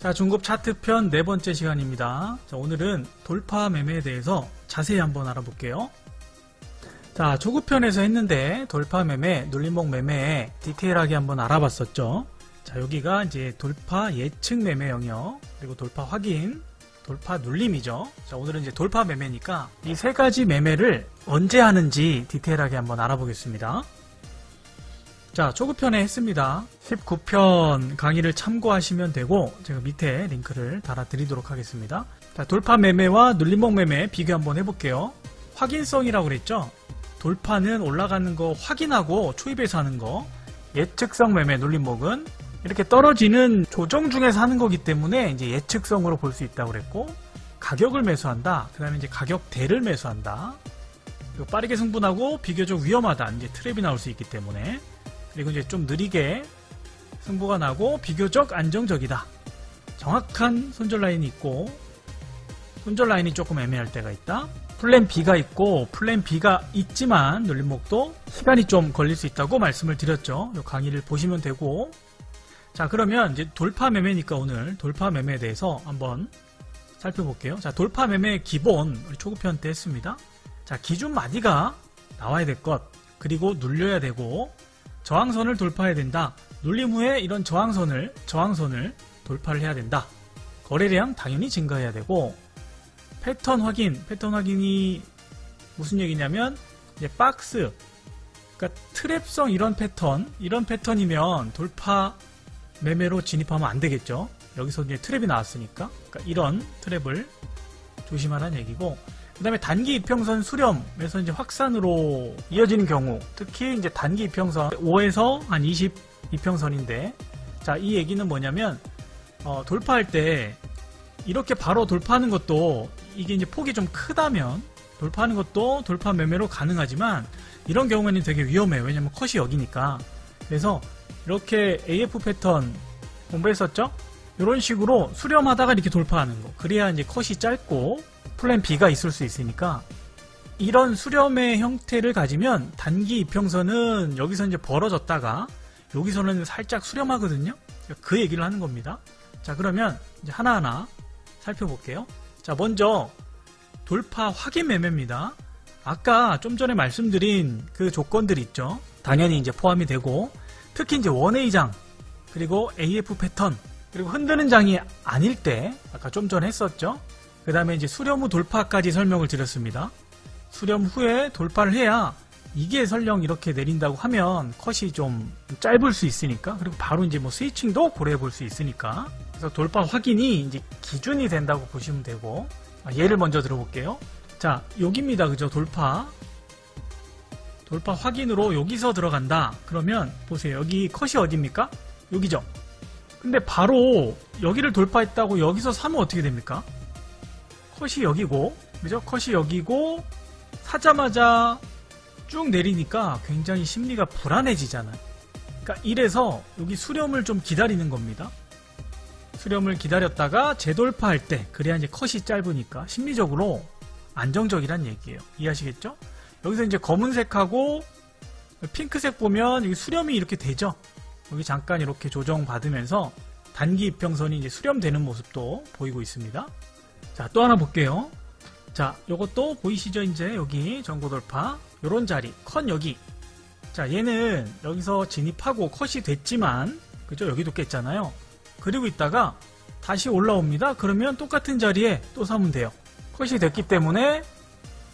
자, 중급 차트편 네 번째 시간입니다. 자, 오늘은 돌파 매매에 대해서 자세히 한번 알아볼게요. 자, 초급편에서 했는데 돌파 매매, 눌림목 매매에 디테일하게 한번 알아봤었죠. 자, 여기가 이제 돌파 예측 매매 영역, 그리고 돌파 확인, 돌파 눌림이죠. 자, 오늘은 이제 돌파 매매니까 이 세 가지 매매를 언제 하는지 디테일하게 한번 알아보겠습니다. 자, 초급편에 했습니다. 19편 강의를 참고하시면 되고 제가 밑에 링크를 달아드리도록 하겠습니다. 자, 돌파 매매와 눌림목 매매 비교 한번 해볼게요. 확인성이라고 그랬죠? 돌파는 올라가는 거 확인하고 초입에서 하는 거, 예측성 매매 눌림목은 이렇게 떨어지는 조정 중에서 하는 거기 때문에 이제 예측성으로 볼 수 있다고 그랬고, 가격을 매수한다. 그 다음에 이제 가격대를 매수한다. 그리고 빠르게 승분하고 비교적 위험하다. 이제 트랩이 나올 수 있기 때문에. 그리고 이제 좀 느리게 승부가 나고 비교적 안정적이다. 정확한 손절 라인이 있고 손절 라인이 조금 애매할 때가 있다. 플랜 B가 있고 플랜 B가 있지만 눌림목도 시간이 좀 걸릴 수 있다고 말씀을 드렸죠. 이 강의를 보시면 되고, 자, 그러면 이제 돌파 매매니까 오늘 돌파 매매에 대해서 한번 살펴볼게요. 자, 돌파 매매 기본 우리 초급편 때 했습니다. 자, 기준 마디가 나와야 될 것, 그리고 눌려야 되고 저항선을 돌파해야 된다. 눌림 후에 이런 저항선을 돌파를 해야 된다. 거래량 당연히 증가해야 되고, 패턴 확인이 무슨 얘기냐면 이제 박스, 그러니까 트랩성 이런 패턴이면 돌파 매매로 진입하면 안 되겠죠. 여기서 이제 트랩이 나왔으니까, 그러니까 이런 트랩을 조심하라는 얘기고, 그 다음에 단기 이평선 수렴에서 이제 확산으로 이어지는 경우, 특히 이제 단기 이평선 5에서 한 20 이평선인데, 자, 이 얘기는 뭐냐면 돌파할 때 이렇게 바로 돌파하는 것도 이게 이제 폭이 좀 크다면 돌파하는 것도 돌파 매매로 가능하지만, 이런 경우에는 되게 위험해요. 왜냐면 컷이 여기니까. 그래서 이렇게 AF 패턴 공부했었죠? 이런 식으로 수렴하다가 이렇게 돌파하는 거, 그래야 이제 컷이 짧고 플랜 B가 있을 수 있으니까, 이런 수렴의 형태를 가지면 단기 이평선은 여기서 이제 벌어졌다가 여기서는 살짝 수렴하거든요. 그 얘기를 하는 겁니다. 자, 그러면 이제 하나하나 살펴볼게요. 자, 먼저 돌파 확인 매매입니다. 아까 좀 전에 말씀드린 그 조건들 있죠. 당연히 이제 포함이 되고, 특히 이제 원A장, 그리고 AF 패턴, 그리고 흔드는 장이 아닐 때, 아까 좀 전에 했었죠. 그 다음에 이제 수렴 후 돌파까지 설명을 드렸습니다. 수렴 후에 돌파를 해야, 이게 설령 이렇게 내린다고 하면 컷이 좀 짧을 수 있으니까, 그리고 바로 이제 뭐 스위칭도 고려해 볼 수 있으니까, 그래서 돌파 확인이 이제 기준이 된다고 보시면 되고, 예를 먼저 들어볼게요. 자, 여기입니다. 그죠? 돌파 확인으로 여기서 들어간다. 그러면 보세요. 여기 컷이 어디입니까? 여기죠? 근데 바로 여기를 돌파했다고 여기서 사면 어떻게 됩니까? 컷이 여기고, 그죠? 컷이 여기고, 사자마자 쭉 내리니까 굉장히 심리가 불안해지잖아요. 그러니까 이래서 여기 수렴을 좀 기다리는 겁니다. 수렴을 기다렸다가 재돌파할 때, 그래야 이제 컷이 짧으니까 심리적으로 안정적이란 얘기예요. 이해하시겠죠? 여기서 이제 검은색하고 핑크색 보면 여기 수렴이 이렇게 되죠? 여기 잠깐 이렇게 조정받으면서 단기 이평선이 이제 수렴되는 모습도 보이고 있습니다. 자, 또 하나 볼게요. 자, 요것도 보이시죠? 이제 여기 전고 돌파, 요런 자리, 컷 여기. 자, 얘는 여기서 진입하고 컷이 됐지만, 그죠? 여기도 깼잖아요. 그리고 있다가 다시 올라옵니다. 그러면 똑같은 자리에 또 사면 돼요. 컷이 됐기 때문에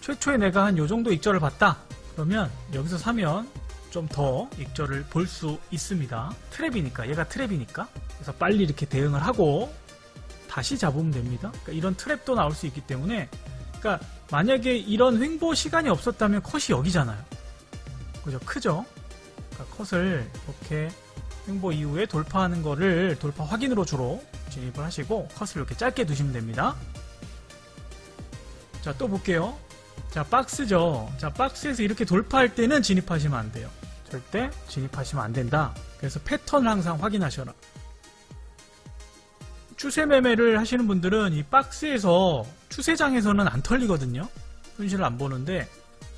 최초에 내가 한 요 정도 익절을 봤다. 그러면 여기서 사면 좀 더 익절을 볼 수 있습니다. 트랩이니까, 얘가 트랩이니까. 그래서 빨리 이렇게 대응을 하고 다시 잡으면 됩니다. 그러니까 이런 트랩도 나올 수 있기 때문에, 그러니까 만약에 이런 횡보 시간이 없었다면 컷이 여기잖아요. 그죠? 크죠? 그러니까 컷을 이렇게 횡보 이후에 돌파하는 거를 돌파 확인으로 주로 진입을 하시고, 컷을 이렇게 짧게 두시면 됩니다. 자, 또 볼게요. 자, 박스죠. 자, 박스에서 이렇게 돌파할 때는 진입하시면 안 돼요. 절대 진입하시면 안 된다. 그래서 패턴을 항상 확인하셔라. 추세 매매를 하시는 분들은 이 박스에서, 추세장에서는 안 털리거든요. 손실을 안 보는데,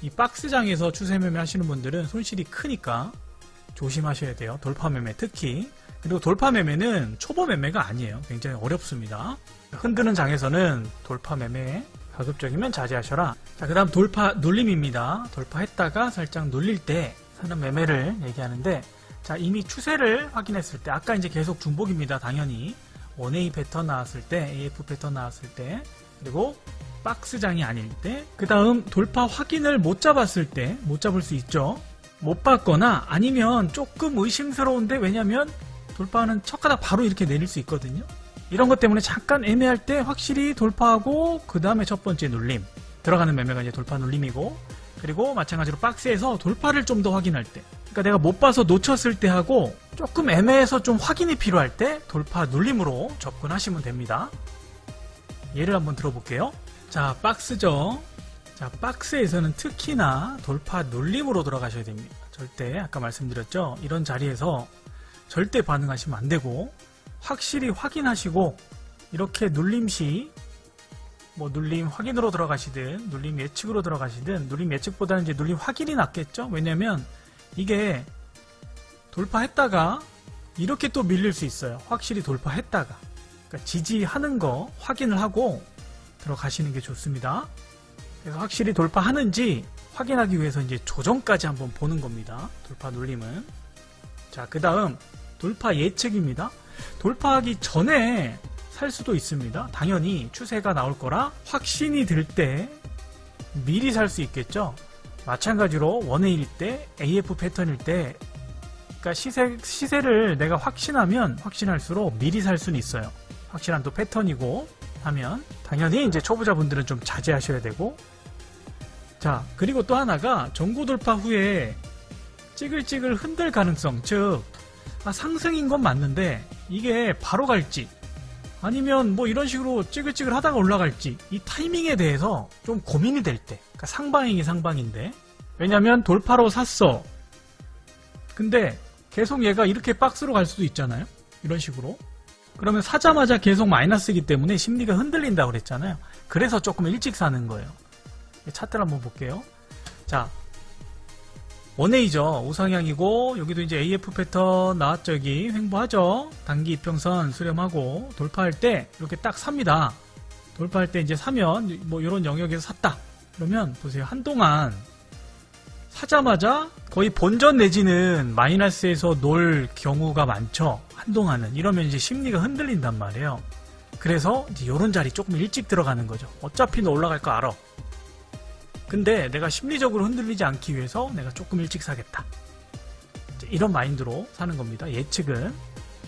이 박스장에서 추세 매매 하시는 분들은 손실이 크니까 조심하셔야 돼요. 돌파 매매 특히. 그리고 돌파 매매는 초보 매매가 아니에요. 굉장히 어렵습니다. 흔드는 장에서는 돌파 매매 가급적이면 자제하셔라. 자, 그 다음 돌파 눌림입니다. 돌파했다가 살짝 눌릴 때 사는 매매를 얘기하는데, 자, 이미 추세를 확인했을 때, 아까 이제 계속 중복입니다. 당연히 1A 패턴 나왔을 때, AF 패턴 나왔을 때, 그리고 박스장이 아닐 때, 그 다음 돌파 확인을 못 잡았을 때, 못 잡을 수 있죠. 못 봤거나 아니면 조금 의심스러운데, 왜냐면 돌파하는 첫 가닥 바로 이렇게 내릴 수 있거든요. 이런 것 때문에 잠깐 애매할 때 확실히 돌파하고 그 다음에 첫 번째 눌림 들어가는 매매가 이제 돌파 눌림이고, 그리고 마찬가지로 박스에서 돌파를 좀 더 확인할 때, 그러니까 내가 못 봐서 놓쳤을 때 하고 조금 애매해서 좀 확인이 필요할 때 돌파 눌림으로 접근하시면 됩니다. 예를 한번 들어볼게요. 자, 박스죠. 자, 박스에서는 특히나 돌파 눌림으로 들어가셔야 됩니다. 절대 아까 말씀드렸죠. 이런 자리에서 절대 반응하시면 안 되고, 확실히 확인하시고, 이렇게 눌림시 뭐 눌림 확인으로 들어가시든 눌림 예측으로 들어가시든, 눌림 예측보다는 이제 눌림 확인이 낫겠죠. 왜냐면 이게 돌파했다가 이렇게 또 밀릴 수 있어요. 확실히 돌파했다가, 그러니까 지지하는 거 확인을 하고 들어가시는 게 좋습니다. 그래서 확실히 돌파하는지 확인하기 위해서 이제 조정까지 한번 보는 겁니다. 돌파 눌림은. 자, 그 다음 돌파 예측입니다. 돌파하기 전에 살 수도 있습니다. 당연히 추세가 나올 거라 확신이 들 때 미리 살 수 있겠죠. 마찬가지로 1A일 때, AF 패턴일 때, 그러니까 시세를 내가 확신할수록 미리 살 수는 있어요. 확실한 또 패턴이고 하면 당연히 이제 초보자분들은 좀 자제하셔야 되고, 자, 그리고 또 하나가 전고 돌파 후에 찌글찌글 흔들 가능성, 즉 상승인 건 맞는데 이게 바로 갈지 아니면 뭐 이런 식으로 찌글찌글 하다가 올라갈지, 이 타이밍에 대해서 좀 고민이 될 때, 그러니까 상방이 상방인데, 왜냐면 돌파로 샀어. 근데 계속 얘가 이렇게 박스로 갈 수도 있잖아요. 이런 식으로. 그러면 사자마자 계속 마이너스이기 때문에 심리가 흔들린다고 그랬잖아요. 그래서 조금 일찍 사는 거예요. 차트를 한번 볼게요. 자, 1A죠. 우상향이고, 여기도 이제 AF 패턴 나왔죠. 여기 횡보하죠. 단기 이평선 수렴하고 돌파할 때 이렇게 딱 삽니다. 돌파할 때 이제 사면 뭐 이런 영역에서 샀다. 그러면 보세요. 한동안 사자마자 거의 본전 내지는 마이너스에서 놀 경우가 많죠. 한동안은. 이러면 이제 심리가 흔들린단 말이에요. 그래서 이제 이런 자리 조금 일찍 들어가는 거죠. 어차피 너 올라갈 거 알아. 근데 내가 심리적으로 흔들리지 않기 위해서 내가 조금 일찍 사겠다. 이런 마인드로 사는 겁니다. 예측은.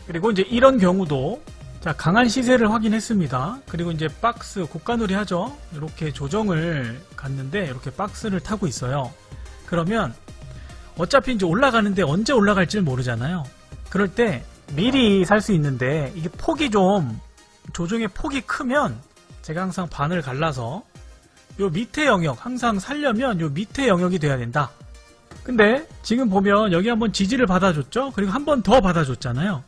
그리고 이제 이런 경우도, 자, 강한 시세를 확인했습니다. 그리고 이제 박스 고가놀이 하죠. 이렇게 조정을 갔는데 이렇게 박스를 타고 있어요. 그러면 어차피 이제 올라가는데 언제 올라갈지를 모르잖아요. 그럴 때 미리 살 수 있는데 이게 폭이 좀, 조정의 폭이 크면 제가 항상 반을 갈라서 요 밑에 영역, 항상 살려면 요 밑에 영역이 돼야 된다. 근데 지금 보면 여기 한번 지지를 받아줬죠? 그리고 한 번 더 받아줬잖아요.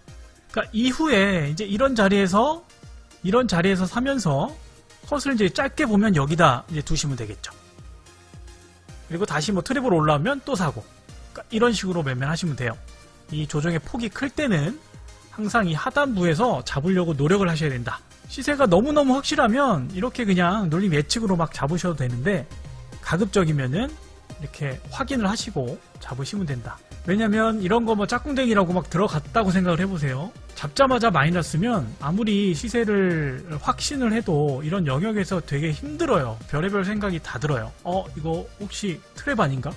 그러니까 이후에 이제 이런 자리에서 사면서 컷을 이제 짧게 보면 여기다 이제 두시면 되겠죠. 그리고 다시 뭐 트랩으로 올라오면 또 사고. 그러니까 이런 식으로 매매를 하시면 돼요. 이 조정의 폭이 클 때는 항상 이 하단부에서 잡으려고 노력을 하셔야 된다. 시세가 너무너무 확실하면 이렇게 그냥 눌림 예측으로 막 잡으셔도 되는데, 가급적이면은 이렇게 확인을 하시고 잡으시면 된다. 왜냐면 이런 거 뭐 짝꿍댕이라고 막 들어갔다고 생각을 해보세요. 잡자마자 마이너스면 아무리 시세를 확신을 해도 이런 영역에서 되게 힘들어요. 별의별 생각이 다 들어요. 이거 혹시 트랩 아닌가?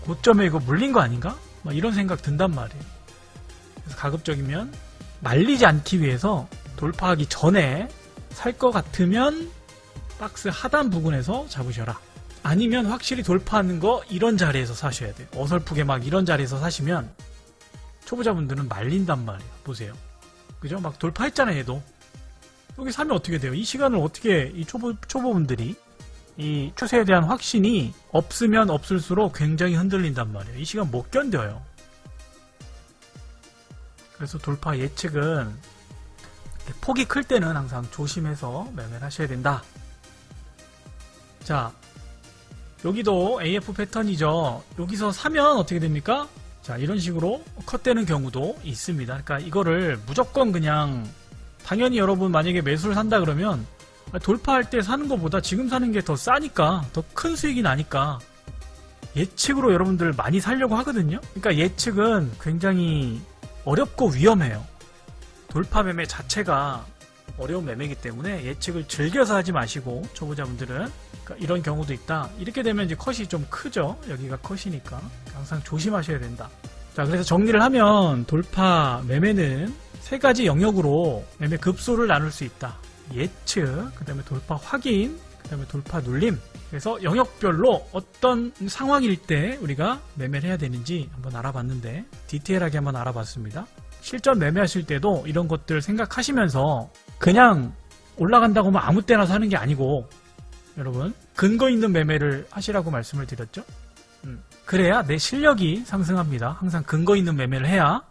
고점에 이거 물린 거 아닌가? 막 이런 생각 든단 말이에요. 그래서 가급적이면 말리지 않기 위해서 돌파하기 전에 살 것 같으면 박스 하단 부근에서 잡으셔라. 아니면 확실히 돌파하는 거 이런 자리에서 사셔야 돼요. 어설프게 막 이런 자리에서 사시면 초보자분들은 말린단 말이에요. 보세요. 그죠? 막 돌파했잖아요, 얘도. 여기 사면 어떻게 돼요? 이 시간을 어떻게 이 초보분들이 이 추세에 대한 확신이 없으면 없을수록 굉장히 흔들린단 말이에요. 이 시간 못 견뎌요. 그래서 돌파 예측은 폭이 클 때는 항상 조심해서 매매를 하셔야 된다. 자, 여기도 AF 패턴이죠. 여기서 사면 어떻게 됩니까? 자, 이런 식으로 컷되는 경우도 있습니다. 그러니까 이거를 무조건 그냥 당연히 여러분 만약에 매수를 산다 그러면 돌파할 때 사는 것보다 지금 사는 게 더 싸니까 더 큰 수익이 나니까 예측으로 여러분들 많이 살려고 하거든요. 그러니까 예측은 굉장히 어렵고 위험해요. 돌파 매매 자체가 어려운 매매이기 때문에 예측을 즐겨서 하지 마시고 초보자분들은 그러니까 이런 경우도 있다. 이렇게 되면 이제 컷이 좀 크죠. 여기가 컷이니까 항상 조심하셔야 된다. 자, 그래서 정리를 하면 돌파 매매는 세 가지 영역으로 매매 급소를 나눌 수 있다. 예측, 그 다음에 돌파 확인, 그 다음에 돌파 눌림. 그래서 영역별로 어떤 상황일 때 우리가 매매를 해야 되는지 한번 알아봤는데 디테일하게 한번 알아봤습니다. 실전 매매하실 때도 이런 것들 생각하시면서 그냥 올라간다고 하면 아무 때나 사는 게 아니고 여러분 근거 있는 매매를 하시라고 말씀을 드렸죠. 그래야 내 실력이 상승합니다. 항상 근거 있는 매매를 해야